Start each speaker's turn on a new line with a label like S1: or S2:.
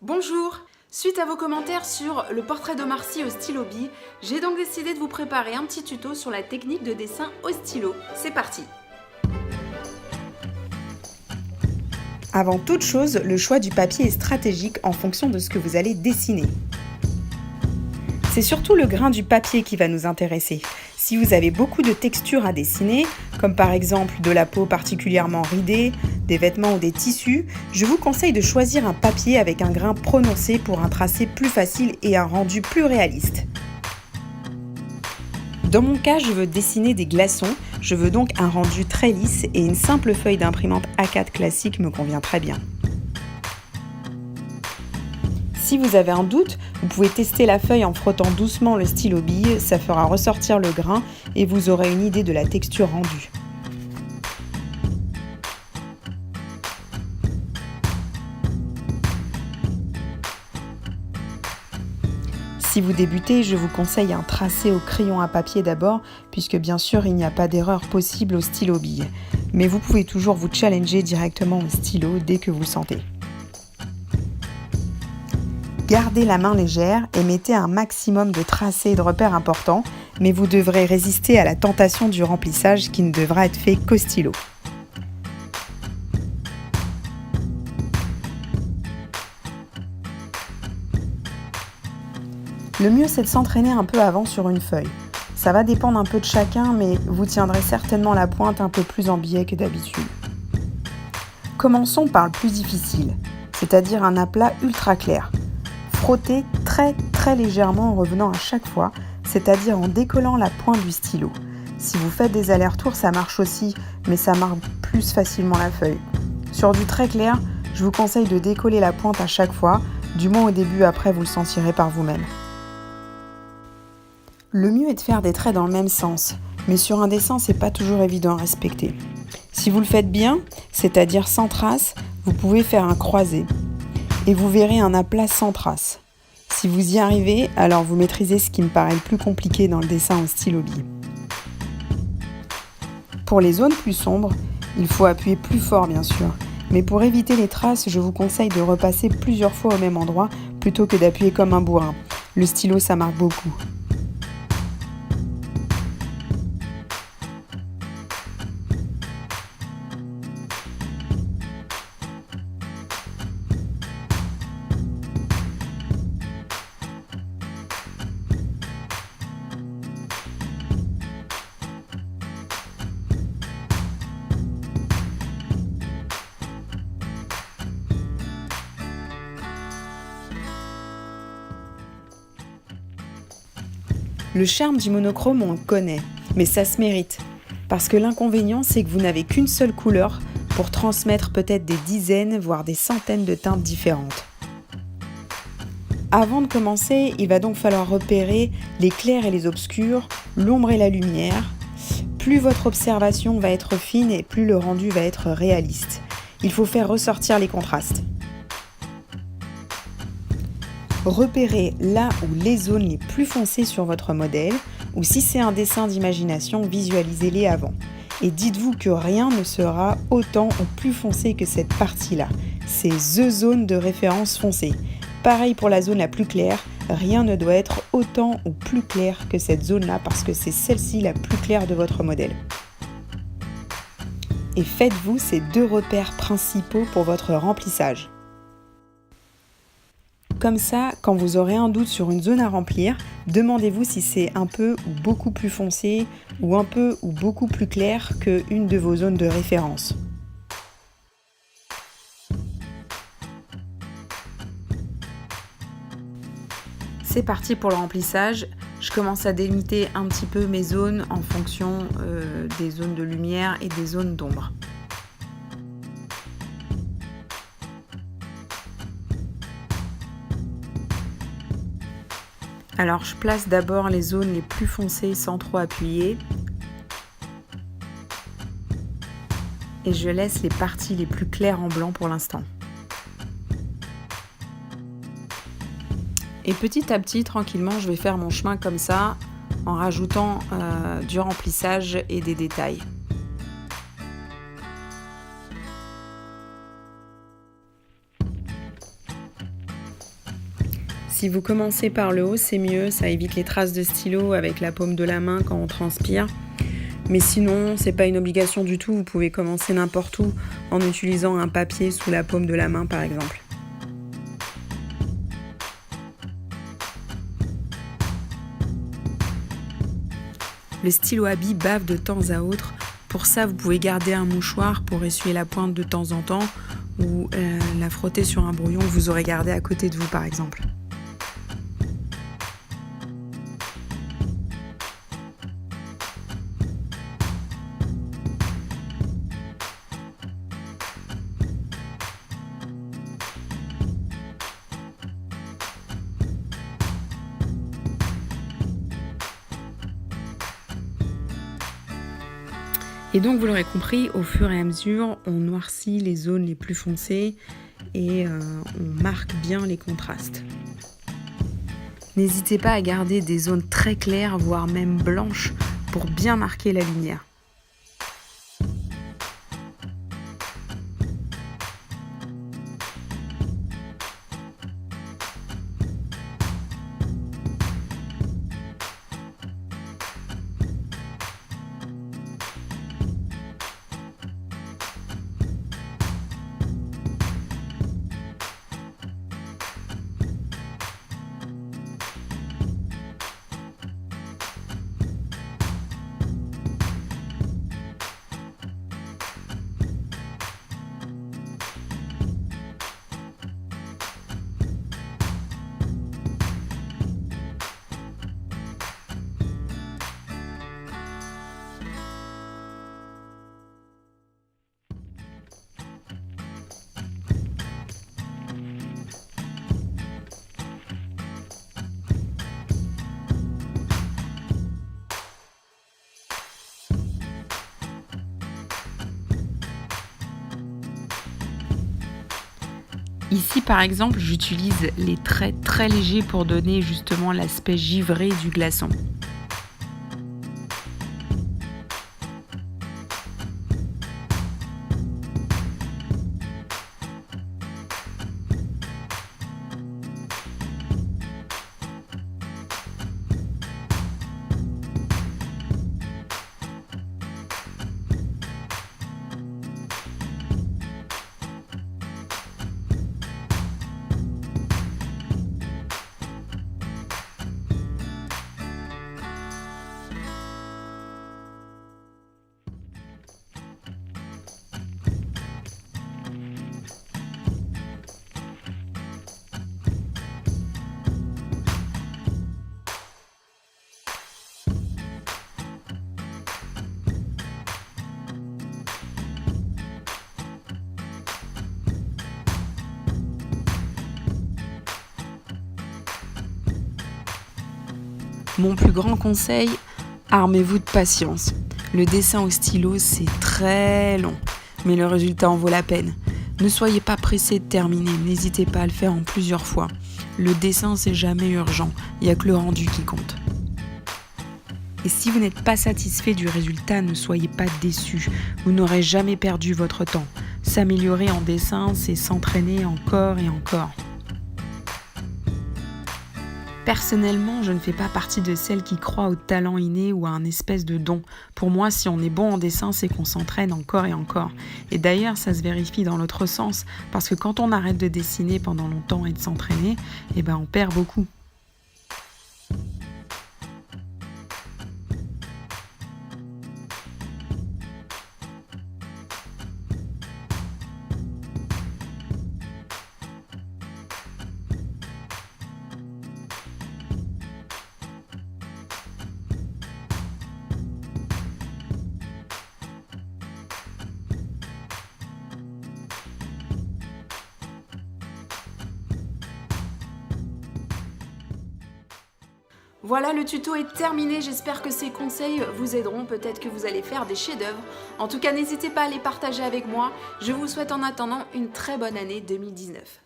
S1: Bonjour! Suite à vos commentaires sur le portrait d'Omar Sy au stylo bille, j'ai donc décidé de vous préparer un petit tuto sur la technique de dessin au stylo. C'est parti!
S2: Avant toute chose, le choix du papier est stratégique en fonction de ce que vous allez dessiner. C'est surtout le grain du papier qui va nous intéresser. Si vous avez beaucoup de textures à dessiner, comme par exemple de la peau particulièrement ridée, des vêtements ou des tissus, je vous conseille de choisir un papier avec un grain prononcé pour un tracé plus facile et un rendu plus réaliste. Dans mon cas, je veux dessiner des glaçons, je veux donc un rendu très lisse et une simple feuille d'imprimante A4 classique me convient très bien. Si vous avez un doute, vous pouvez tester la feuille en frottant doucement le stylo bille, ça fera ressortir le grain et vous aurez une idée de la texture rendue. Si vous débutez, je vous conseille un tracé au crayon à papier d'abord, puisque bien sûr il n'y a pas d'erreur possible au stylo bille. Mais vous pouvez toujours vous challenger directement au stylo dès que vous le sentez. Gardez la main légère et mettez un maximum de tracés et de repères importants, mais vous devrez résister à la tentation du remplissage qui ne devra être fait qu'au stylo. Le mieux, c'est de s'entraîner un peu avant sur une feuille. Ça va dépendre un peu de chacun, mais vous tiendrez certainement la pointe un peu plus en biais que d'habitude. Commençons par le plus difficile, c'est-à-dire un aplat ultra clair. Frottez très légèrement en revenant à chaque fois, c'est-à-dire en décollant la pointe du stylo. Si vous faites des allers-retours, ça marche aussi, mais ça marque plus facilement la feuille. Sur du très clair, je vous conseille de décoller la pointe à chaque fois, du moins au début, après vous le sentirez par vous-même. Le mieux est de faire des traits dans le même sens, mais sur un dessin, c'est pas toujours évident à respecter. Si vous le faites bien, c'est-à-dire sans trace, vous pouvez faire un croisé. Et vous verrez un aplat sans trace. Si vous y arrivez, alors vous maîtrisez ce qui me paraît le plus compliqué dans le dessin au stylo bille. Pour les zones plus sombres, il faut appuyer plus fort bien sûr, mais pour éviter les traces, je vous conseille de repasser plusieurs fois au même endroit plutôt que d'appuyer comme un bourrin. Le stylo, ça marque beaucoup. Le charme du monochrome, on le connaît, mais ça se mérite. Parce que l'inconvénient, c'est que vous n'avez qu'une seule couleur pour transmettre peut-être des dizaines, voire des centaines de teintes différentes. Avant de commencer, il va donc falloir repérer les clairs et les obscurs, l'ombre et la lumière. Plus votre observation va être fine et plus le rendu va être réaliste. Il faut faire ressortir les contrastes. Repérez là où les zones les plus foncées sur votre modèle, ou si c'est un dessin d'imagination, visualisez-les avant. Et dites-vous que rien ne sera autant ou plus foncé que cette partie-là. C'est THE zone de référence foncée. Pareil pour la zone la plus claire, rien ne doit être autant ou plus clair que cette zone-là parce que c'est celle-ci la plus claire de votre modèle. Et faites-vous ces deux repères principaux pour votre remplissage. Comme ça, quand vous aurez un doute sur une zone à remplir, demandez-vous si c'est un peu ou beaucoup plus foncé ou un peu ou beaucoup plus clair qu'une de vos zones de référence.
S1: C'est parti pour le remplissage. Je commence à délimiter un petit peu mes zones en fonction des zones de lumière et des zones d'ombre. Alors je place d'abord les zones les plus foncées sans trop appuyer. Et je laisse les parties les plus claires en blanc pour l'instant. Et petit à petit, tranquillement, je vais faire mon chemin comme ça, en rajoutant du remplissage et des détails.
S2: Si vous commencez par le haut, c'est mieux, ça évite les traces de stylo avec la paume de la main quand on transpire. Mais sinon, c'est pas une obligation du tout, vous pouvez commencer n'importe où en utilisant un papier sous la paume de la main par exemple. Le stylo à billes bave de temps à autre. Pour ça, vous pouvez garder un mouchoir pour essuyer la pointe de temps en temps ou la frotter sur un brouillon que vous aurez gardé à côté de vous par exemple. Et donc vous l'aurez compris, au fur et à mesure, on noircit les zones les plus foncées et on marque bien les contrastes. N'hésitez pas à garder des zones très claires, voire même blanches, pour bien marquer la lumière. Ici par exemple, j'utilise les traits très légers pour donner justement l'aspect givré du glaçon. Mon plus grand conseil, armez-vous de patience. Le dessin au stylo, c'est très long, mais le résultat en vaut la peine. Ne soyez pas pressé de terminer, n'hésitez pas à le faire en plusieurs fois. Le dessin, c'est jamais urgent, il n'y a que le rendu qui compte. Et si vous n'êtes pas satisfait du résultat, ne soyez pas déçus. Vous n'aurez jamais perdu votre temps. S'améliorer en dessin, c'est s'entraîner encore et encore. Personnellement, je ne fais pas partie de celles qui croient au talent inné ou à un espèce de don. Pour moi, si on est bon en dessin, c'est qu'on s'entraîne encore et encore. Et d'ailleurs, ça se vérifie dans l'autre sens, parce que quand on arrête de dessiner pendant longtemps et de s'entraîner, on perd beaucoup.
S1: Voilà, le tuto est terminé, j'espère que ces conseils vous aideront, peut-être que vous allez faire des chefs-d'œuvre. En tout cas, n'hésitez pas à les partager avec moi. Je vous souhaite en attendant une très bonne année 2019.